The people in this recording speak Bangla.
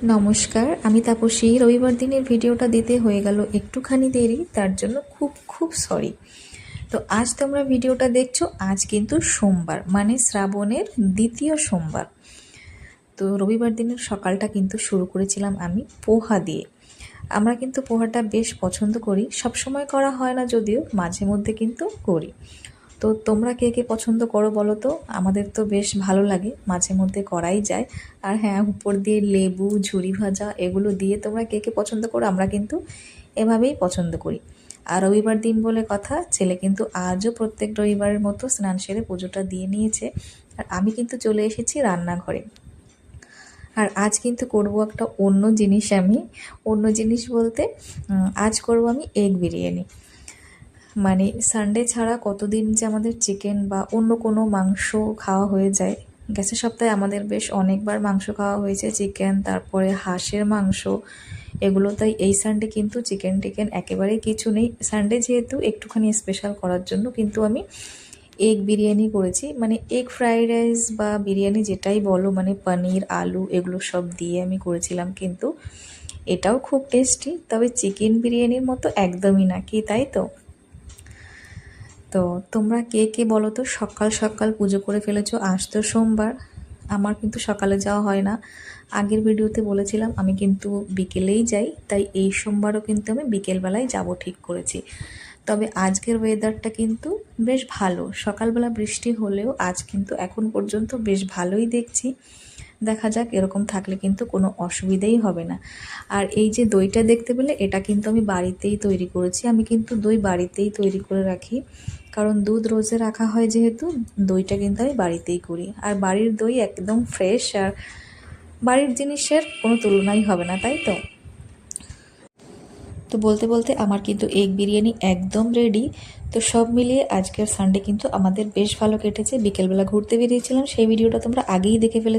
নমস্কার, আমি তাপসী। রবিবার দিনের ভিডিওটা দিতে হয়ে গেল একটুখানি দেরি, তার জন্য খুব খুব সরি। তো আজ তোমরা ভিডিওটা দেখছো, আজ কিন্তু সোমবার, মানে শ্রাবণের দ্বিতীয় সোমবার। তো রবিবার দিনের সকালটা কিন্তু শুরু করেছিলাম আমি পোহা দিয়ে। আমরা কিন্তু পোহাটা বেশ পছন্দ করি, সব সময় করা হয় না যদিও, মাঝে মধ্যে কিন্তু করি। তো তোমরা কে কে পছন্দ করো বলো তো? আমাদের তো বেশ ভালো লাগে, মাঝে মধ্যে করাই যায়। আর হ্যাঁ, উপর দিয়ে লেবু, ঝুরি ভাজা এগুলো দিয়ে তোমরা কে কে পছন্দ করো, আমরা কিন্তু এভাবেই পছন্দ করি। আর রবিবার দিন বলে কথা, ছেলে কিন্তু আজও প্রত্যেক রবিবারের মতো স্নান সেরে পুজোটা দিয়ে নিয়েছে। আর আমি কিন্তু চলে এসেছি রান্নাঘরে। আর আজ কিন্তু করব একটা অন্য জিনিস। অন্য জিনিস বলতে আজ করব আমি এগ বিরিয়ানি। মানে সানডে ছাড়া কতদিন যে আমাদের চিকেন বা অন্য কোনো মাংস খাওয়া হয়ে যায়। গেছে সপ্তাহে আমাদের বেশ অনেকবার মাংস খাওয়া হয়েছে, চিকেন, তারপরে হাঁসের মাংস এগুলো। তাই এই সানডে কিন্তু চিকেন টিকেন একেবারেই কিছু নেই। সানডে যেহেতু একটুখানি স্পেশাল করার জন্য কিন্তু আমি এগ বিরিয়ানি করেছি, মানে এগ ফ্রাইড রাইস বা বিরিয়ানি যেটাই বলো, মানে পনির, আলু এগুলো সব দিয়ে আমি করেছিলাম। কিন্তু এটাও খুব টেস্টি, তবে চিকেন বিরিয়ানির মতো একদমই না, কি তাই তো? তো তোমরা কে কে বলো তো সকাল সকাল পুজো করে ফেলেছো? আজ তো সোমবার, আমার কিন্তু সকালে যাওয়া হয় না। আগের ভিডিওতে বলেছিলাম আমি কিন্তু বিকেলেই যাই, তাই এই সোমবারও কিন্তু আমি বিকেলবেলায় যাব ঠিক করেছি। তবে আজকের ওয়েদারটা কিন্তু বেশ ভালো, সকালবেলা বৃষ্টি হলেও আজ কিন্তু এখন পর্যন্ত বেশ ভালোই দেখছি। দেখা যাক, এরকম থাকলে কিন্তু কোনো অসুবিধাই হবে না। আর এই যে দইটা দেখতে পেলে, এটা কিন্তু আমি বাড়িতেই তৈরি করেছি। আমি কিন্তু দই বাড়িতেই তৈরি করে রাখি, কারণ দুধ রোজে রাখা হয় যেহেতু, দইটা কিন্তু আমি বাড়িতেই করি। আর বাড়ির দই একদম ফ্রেশ, আর বাড়ির জিনিসের কোনো তুলনাই হবে না, তাই তো? তো বলতে বলতে আমার কিন্তু এগ বিরিয়ানি একদম রেডি। তো সব মিলিয়ে আজকের সানডে কিন্তু আমাদের বেশ ভালো কেটেছে। বিকেলবেলা ঘুরতে বেরিয়েছিলাম, সেই ভিডিওটা তোমরা আগেই দেখে ফেলে।